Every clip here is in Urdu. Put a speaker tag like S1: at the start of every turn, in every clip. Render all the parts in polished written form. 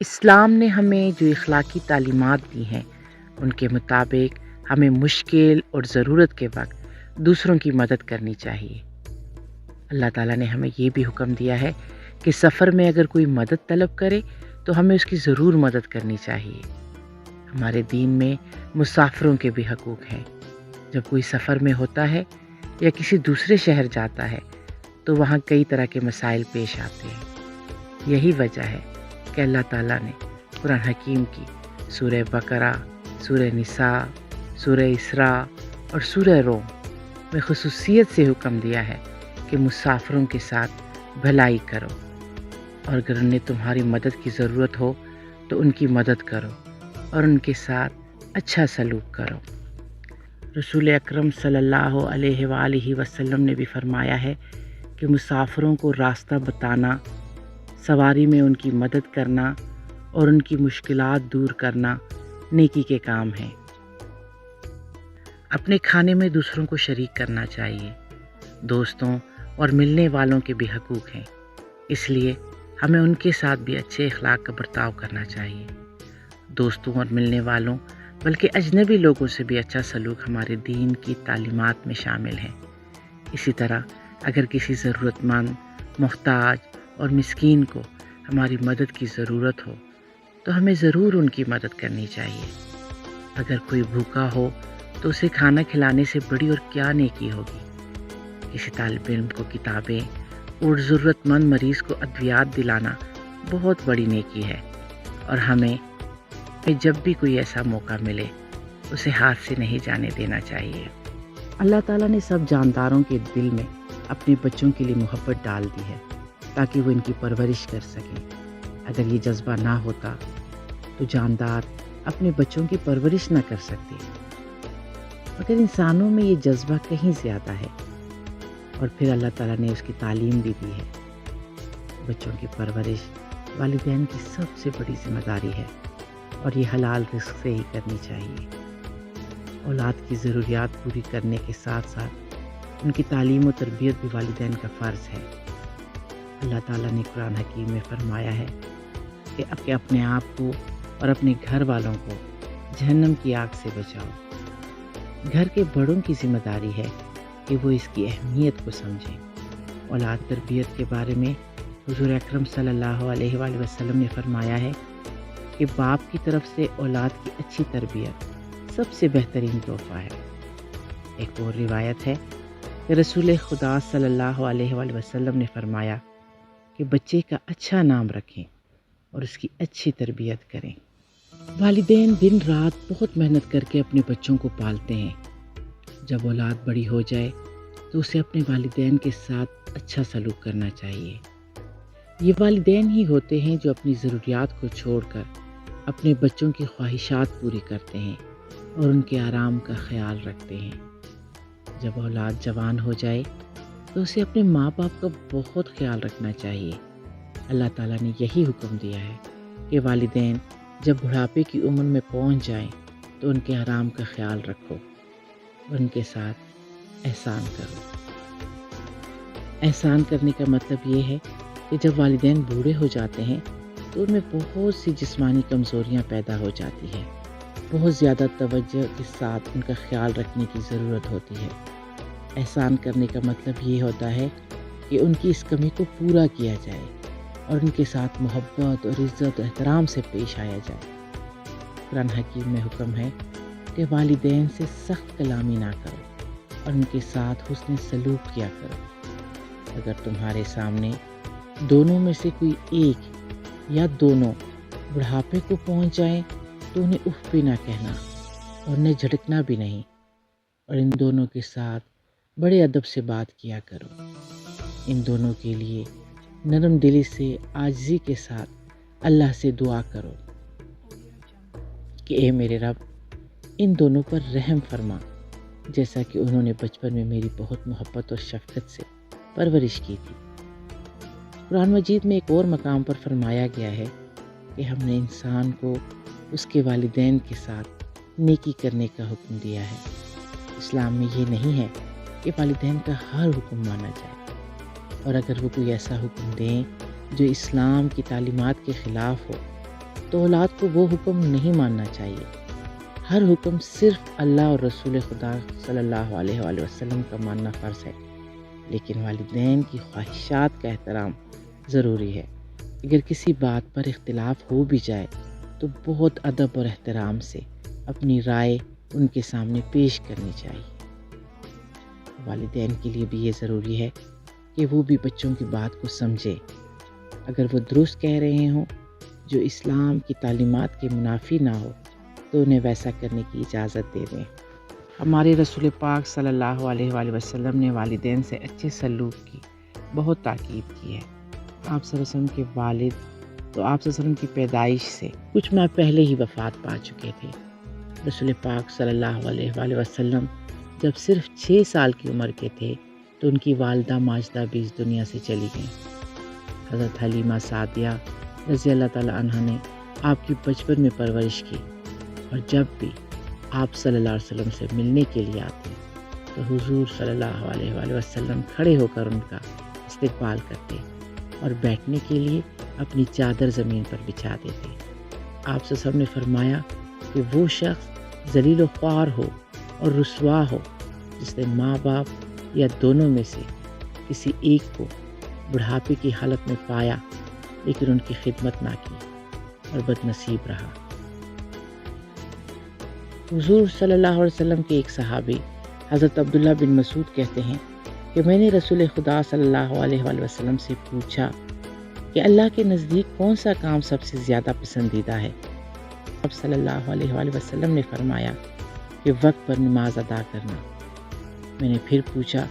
S1: اسلام نے ہمیں جو اخلاقی تعلیمات دی ہیں ان کے مطابق ہمیں مشکل اور ضرورت کے وقت دوسروں کی مدد کرنی چاہیے۔ اللہ تعالیٰ نے ہمیں یہ بھی حکم دیا ہے کہ سفر میں اگر کوئی مدد طلب کرے تو ہمیں اس کی ضرور مدد کرنی چاہیے۔ ہمارے دین میں مسافروں کے بھی حقوق ہیں۔ جب کوئی سفر میں ہوتا ہے یا کسی دوسرے شہر جاتا ہے تو وہاں کئی طرح کے مسائل پیش آتے ہیں۔ یہی وجہ ہے کہ اللہ تعالیٰ نے قرآن حکیم کی سورہ بقرہ، سورہ نساء، سورہ اسراء اور سورہ روم میں خصوصیت سے حکم دیا ہے کہ مسافروں کے ساتھ بھلائی کرو، اور اگر انہیں تمہاری مدد کی ضرورت ہو تو ان کی مدد کرو اور ان کے ساتھ اچھا سلوک کرو۔ رسول اکرم صلی اللہ علیہ وآلہ وسلم نے بھی فرمایا ہے کہ مسافروں کو راستہ بتانا، سواری میں ان کی مدد کرنا اور ان کی مشکلات دور کرنا نیکی کے کام ہیں۔ اپنے کھانے میں دوسروں کو شریک کرنا چاہیے۔ دوستوں اور ملنے والوں کے بھی حقوق ہیں، اس لیے ہمیں ان کے ساتھ بھی اچھے اخلاق کا برتاؤ کرنا چاہیے۔ دوستوں اور ملنے والوں بلکہ اجنبی لوگوں سے بھی اچھا سلوک ہمارے دین کی تعلیمات میں شامل ہے۔ اسی طرح اگر کسی ضرورت مند، محتاج اور مسکین کو ہماری مدد کی ضرورت ہو تو ہمیں ضرور ان کی مدد کرنی چاہیے۔ اگر کوئی بھوکا ہو تو اسے کھانا کھلانے سے بڑی اور کیا نیکی ہوگی۔ کسی طالب علم کو کتابیں اور ضرورت مند مریض کو ادویات دلانا بہت بڑی نیکی ہے، اور ہمیں جب بھی کوئی ایسا موقع ملے اسے ہاتھ سے نہیں جانے دینا چاہیے۔ اللہ تعالیٰ نے سب جانداروں کے دل میں اپنے بچوں کے لیے محبت ڈال دی ہے تاکہ وہ ان کی پرورش کر سکیں۔ اگر یہ جذبہ نہ ہوتا تو جاندار اپنے بچوں کی پرورش نہ کر سکتے، مگر انسانوں میں یہ جذبہ کہیں زیادہ ہے، اور پھر اللہ تعالیٰ نے اس کی تعلیم بھی دی ہے۔ بچوں کی پرورش والدین کی سب سے بڑی ذمہ داری ہے، اور یہ حلال رزق سے ہی کرنی چاہیے۔ اولاد کی ضروریات پوری کرنے کے ساتھ ساتھ ان کی تعلیم و تربیت بھی والدین کا فرض ہے۔ اللہ تعالیٰ نے قرآن حکیم میں فرمایا ہے کہ اپنے آپ کو اور اپنے گھر والوں کو جہنم کی آگ سے بچاؤ۔ گھر کے بڑوں کی ذمہ داری ہے کہ وہ اس کی اہمیت کو سمجھیں۔ اولاد تربیت کے بارے میں حضور اکرم صلی اللہ علیہ وآلہ وسلم نے فرمایا ہے کہ باپ کی طرف سے اولاد کی اچھی تربیت سب سے بہترین تحفہ ہے۔ ایک اور روایت ہے کہ رسول خدا صلی اللہ علیہ وآلہ وسلم نے فرمایا کہ بچے کا اچھا نام رکھیں اور اس کی اچھی تربیت کریں۔ والدین دن رات بہت محنت کر کے اپنے بچوں کو پالتے ہیں۔ جب اولاد بڑی ہو جائے تو اسے اپنے والدین کے ساتھ اچھا سلوک کرنا چاہیے۔ یہ والدین ہی ہوتے ہیں جو اپنی ضروریات کو چھوڑ کر اپنے بچوں کی خواہشات پوری کرتے ہیں اور ان کے آرام کا خیال رکھتے ہیں۔ جب اولاد جوان ہو جائے تو اسے اپنے ماں باپ کا بہت خیال رکھنا چاہیے۔ اللہ تعالیٰ نے یہی حکم دیا ہے کہ والدین جب بڑھاپے کی عمر میں پہنچ جائیں تو ان کے آرام کا خیال رکھو اور ان کے ساتھ احسان کرو۔ احسان کرنے کا مطلب یہ ہے کہ جب والدین بوڑھے ہو جاتے ہیں تو ان میں بہت سی جسمانی کمزوریاں پیدا ہو جاتی ہیں۔ بہت زیادہ توجہ کے ساتھ ان کا خیال رکھنے کی ضرورت ہوتی ہے۔ احسان کرنے کا مطلب یہ ہوتا ہے کہ ان کی اس کمی کو پورا کیا جائے اور ان کے ساتھ محبت اور عزت و احترام سے پیش آیا جائے۔ قرآن حکیم میں حکم ہے کہ والدین سے سخت کلامی نہ کرو اور ان کے ساتھ حسن سلوک کیا کرو۔ اگر تمہارے سامنے دونوں میں سے کوئی ایک یا دونوں بڑھاپے کو پہنچ جائیں تو انہیں اف بھی نہ کہنا اور انہیں جھڑکنا بھی نہیں، اور ان دونوں کے ساتھ بڑے ادب سے بات کیا کرو۔ ان دونوں کے لیے نرم دلی سے عاجزی کے ساتھ اللہ سے دعا کرو کہ اے میرے رب، ان دونوں پر رحم فرما، جیسا کہ انہوں نے بچپن میں میری بہت محبت اور شفقت سے پرورش کی تھی۔ قرآن مجید میں ایک اور مقام پر فرمایا گیا ہے کہ ہم نے انسان کو اس کے والدین کے ساتھ نیکی کرنے کا حکم دیا ہے۔ اسلام میں یہ نہیں ہے کہ والدین کا ہر حکم مانا جائے، اور اگر وہ کوئی ایسا حکم دیں جو اسلام کی تعلیمات کے خلاف ہو تو اولاد کو وہ حکم نہیں ماننا چاہیے۔ ہر حکم صرف اللہ اور رسول خدا صلی اللہ علیہ وآلہ وسلم کا ماننا فرض ہے، لیکن والدین کی خواہشات کا احترام ضروری ہے۔ اگر کسی بات پر اختلاف ہو بھی جائے تو بہت ادب اور احترام سے اپنی رائے ان کے سامنے پیش کرنی چاہیے۔ والدین کے لیے بھی یہ ضروری ہے کہ وہ بھی بچوں کی بات کو سمجھے۔ اگر وہ درست کہہ رہے ہوں جو اسلام کی تعلیمات کے منافی نہ ہو تو انہیں ویسا کرنے کی اجازت دے دیں۔ ہمارے رسول پاک صلی اللہ علیہ وآلہ وسلم نے والدین سے اچھے سلوک کی بہت تاکید کی ہے۔ آپ صلی اللہ علیہ وسلم کے والد تو آپ صلی اللہ علیہ وسلم کی پیدائش سے کچھ ماہ پہلے ہی وفات پا چکے تھے۔ رسول پاک صلی اللہ علیہ وآلہ وسلم جب صرف 6 سال کی عمر کے تھے تو ان کی والدہ ماجدہ بھی اس دنیا سے چلی گئیں۔ حضرت حلیمہ سعدیہ رضی اللہ تعالیٰ عنہ نے آپ کی بچپن میں پرورش کی، اور جب بھی آپ صلی اللہ علیہ وسلم سے ملنے کے لیے آتے تو حضور صلی اللہ علیہ وآلہ وسلم کھڑے ہو کر ان کا استقبال کرتے اور بیٹھنے کے لیے اپنی چادر زمین پر بچھا دیتے۔ آپ صلی اللہ علیہ وسلم نے فرمایا کہ وہ شخص ذلیل و خوار ہو اور رسوا ہو جس نے ماں باپ یا دونوں میں سے کسی ایک کو بڑھاپے کی حالت میں پایا لیکن ان کی خدمت نہ کی اور بد نصیب رہا۔ حضور صلی اللہ علیہ وسلم کے ایک صحابی حضرت عبداللہ بن مسعود کہتے ہیں کہ میں نے رسول خدا صلی اللہ علیہ وآلہ وسلم سے پوچھا کہ اللہ کے نزدیک کون سا کام سب سے زیادہ پسندیدہ ہے؟ اب صلی اللہ علیہ وآلہ وسلم نے فرمایا کہ وقت پر نماز ادا کرنا۔ میں نے پھر پوچھا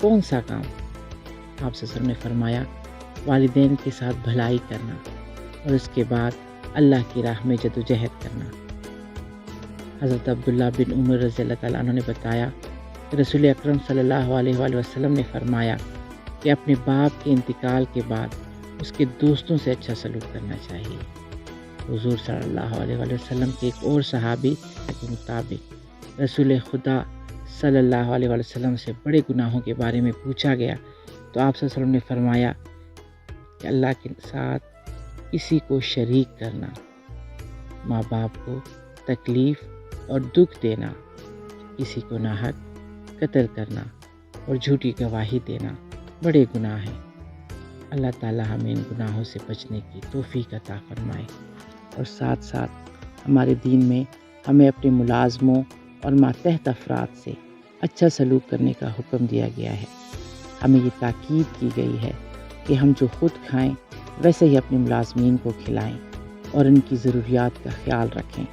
S1: کون سا کام؟ آپ صلی اللہ علیہ وسلم نے فرمایا والدین کے ساتھ بھلائی کرنا اور اس کے بعد اللہ کی راہ میں جدوجہد کرنا۔ حضرت عبداللہ بن عمر رضی اللہ تعالیٰ عنہ نے بتایا کہ رسول اکرم صلی اللہ علیہ وآلہ وسلم نے فرمایا کہ اپنے باپ کے انتقال کے بعد اس کے دوستوں سے اچھا سلوک کرنا چاہیے۔ حضور صلی اللہ علیہ وآلہ وسلم کے ایک اور صحابی کے مطابق رسول خدا صلی اللہ علیہ وآلہ وسلم سے بڑے گناہوں کے بارے میں پوچھا گیا تو آپ صلی اللہ علیہ وسلم نے فرمایا کہ اللہ کے ساتھ کسی کو شریک کرنا، ماں باپ کو تکلیف اور دکھ دینا، کسی کو ناحق قتل کرنا اور جھوٹی گواہی دینا بڑے گناہ ہیں۔ اللہ تعالیٰ ہمیں ان گناہوں سے بچنے کی توفیق عطا فرمائے، اور ساتھ ساتھ ہمارے دین میں ہمیں اپنے ملازموں اور ماتحت افراد سے اچھا سلوک کرنے کا حکم دیا گیا ہے۔ ہمیں یہ تاکید کی گئی ہے کہ ہم جو خود کھائیں ویسے ہی اپنے ملازمین کو کھلائیں اور ان کی ضروریات کا خیال رکھیں،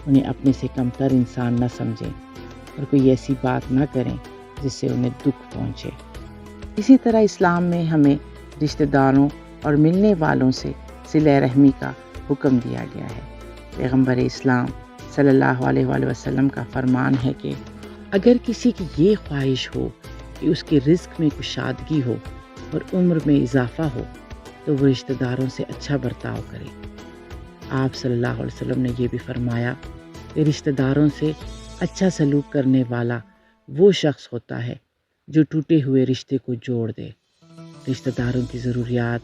S1: انہیں اپنے سے کمتر انسان نہ سمجھیں اور کوئی ایسی بات نہ کریں جس سے انہیں دکھ پہنچے۔ اسی طرح اسلام میں ہمیں رشتہ داروں اور ملنے والوں سے صلہ رحمی کا حکم دیا گیا ہے۔ پیغمبر اسلام صلی اللہ علیہ وآلہ وسلم کا فرمان ہے کہ اگر کسی کی یہ خواہش ہو کہ اس کے رزق میں کشادگی ہو اور عمر میں اضافہ ہو تو وہ رشتہ داروں سے اچھا برتاؤ کرے۔ آپ صلی اللہ علیہ وسلم نے یہ بھی فرمایا کہ رشتہ داروں سے اچھا سلوک کرنے والا وہ شخص ہوتا ہے جو ٹوٹے ہوئے رشتے کو جوڑ دے۔ رشتہ داروں کی ضروریات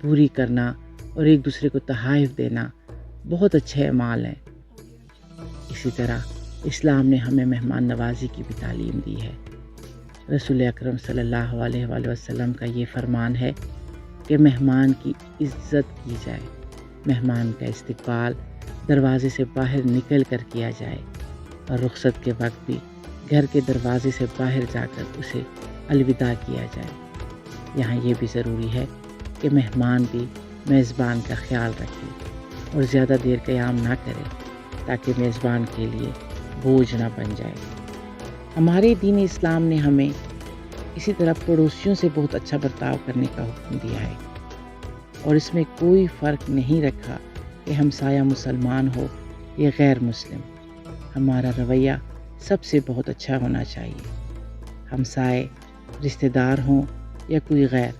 S1: پوری کرنا اور ایک دوسرے کو تحائف دینا بہت اچھے اعمال ہیں۔ اسی طرح اسلام نے ہمیں مہمان نوازی کی بھی تعلیم دی ہے۔ رسول اکرم صلی اللہ علیہ وآلہ وسلم کا یہ فرمان ہے کہ مہمان کی عزت کی جائے، مہمان کا استقبال دروازے سے باہر نکل کر کیا جائے اور رخصت کے وقت بھی گھر کے دروازے سے باہر جا کر اسے الوداع کیا جائے۔ یہاں یہ بھی ضروری ہے کہ مہمان بھی میزبان کا خیال رکھے اور زیادہ دیر قیام نہ کرے تاکہ میزبان کے لیے بوجھ نہ بن جائے۔ ہمارے دین اسلام نے ہمیں اسی طرح پڑوسیوں سے بہت اچھا برتاؤ کرنے کا حکم دیا ہے، اور اس میں کوئی فرق نہیں رکھا کہ ہمسایہ مسلمان ہو یا غیر مسلم۔ ہمارا رویہ سب سے بہت اچھا ہونا چاہیے۔ ہمسائے رشتہ دار ہوں یا کوئی غیر،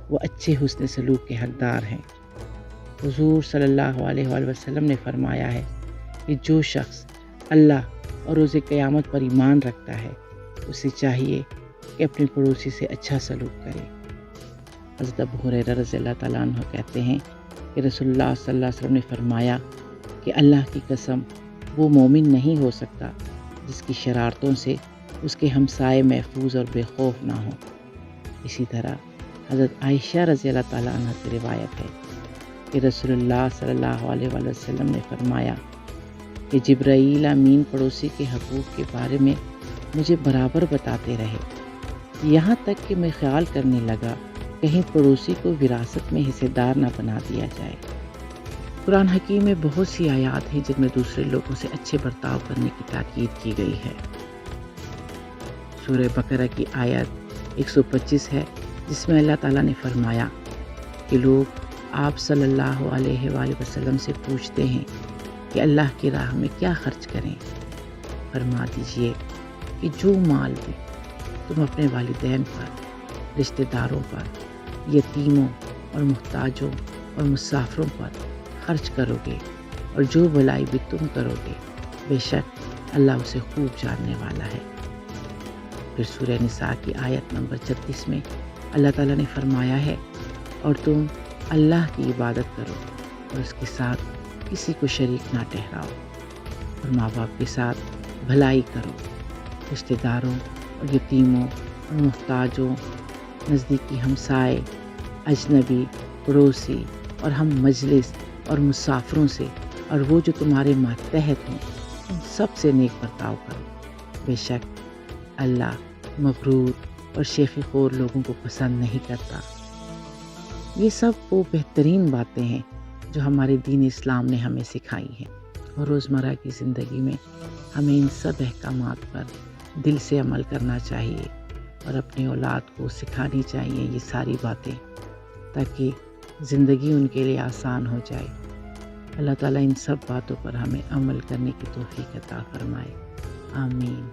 S1: وہ اچھے حسن سلوک کے حقدار ہیں۔ حضور صلی اللہ علیہ وآلہ وسلم نے فرمایا ہے کہ جو شخص اللہ اور روز قیامت پر ایمان رکھتا ہے اسے چاہیے کہ اپنے پڑوسی سے اچھا سلوک کرے۔ حضرت ابو ہریرہ رضی اللہ تعالیٰ عنہ کہتے ہیں کہ رسول اللہ صلی اللہ علیہ وسلم نے فرمایا کہ اللہ کی قسم وہ مومن نہیں ہو سکتا جس کی شرارتوں سے اس کے ہمسائے محفوظ اور بے خوف نہ ہوں۔ اسی طرح حضرت عائشہ رضی اللہ تعالیٰ عنہ سے روایت ہے کہ رسول اللہ صلی اللہ علیہ وآلہ وسلم نے فرمایا کہ جبرائیل امین پڑوسی کے حقوق کے بارے میں مجھے برابر بتاتے رہے، یہاں تک کہ میں خیال کرنے لگا کہیں پڑوسی کو وراثت میں حصے دار نہ بنا دیا جائے۔ قرآن حکیم میں بہت سی آیات ہیں جن میں دوسرے لوگوں سے اچھے برتاؤ کرنے کی تاکید کی گئی ہے۔ سورہ بقرہ کی آیت 125 ہے جس میں اللہ تعالیٰ نے فرمایا کہ لوگ آپ صلی اللہ علیہ وآلہ وسلم سے پوچھتے ہیں کہ اللہ کی راہ میں کیا خرچ کریں، فرما دیجئے کہ جو مال بھی تم اپنے والدین پر، رشتہ داروں پر، یتیموں اور محتاجوں اور مسافروں پر خرچ کرو گے اور جو بھلائی بھی تم کرو گے، بے شک اللہ اسے خوب جاننے والا ہے۔ پھر سورہ نساء کی آیت نمبر 36 میں اللہ تعالیٰ نے فرمایا ہے اور تم اللہ کی عبادت کرو اور اس کے ساتھ کسی کو شریک نہ ٹھہراؤ، اور ماں باپ کے ساتھ بھلائی کرو، رشتہ داروں اور یتیموں اور محتاجوں، نزدیکی ہمسائے، اجنبی، پڑوسی اور ہم مجلس اور مسافروں سے، اور وہ جو تمہارے ماتحت ہیں ان سب سے نیک برتاؤ کرو، بے شک اللہ مغرور اور شیخی خور لوگوں کو پسند نہیں کرتا۔ یہ سب وہ بہترین باتیں ہیں جو ہمارے دین اسلام نے ہمیں سکھائی ہیں، اور روزمرہ کی زندگی میں ہمیں ان سب احکامات پر دل سے عمل کرنا چاہیے اور اپنی اولاد کو سکھانی چاہیے یہ ساری باتیں، تاکہ زندگی ان کے لیے آسان ہو جائے۔ اللہ تعالیٰ ان سب باتوں پر ہمیں عمل کرنے کی توفیق عطا فرمائے، آمین۔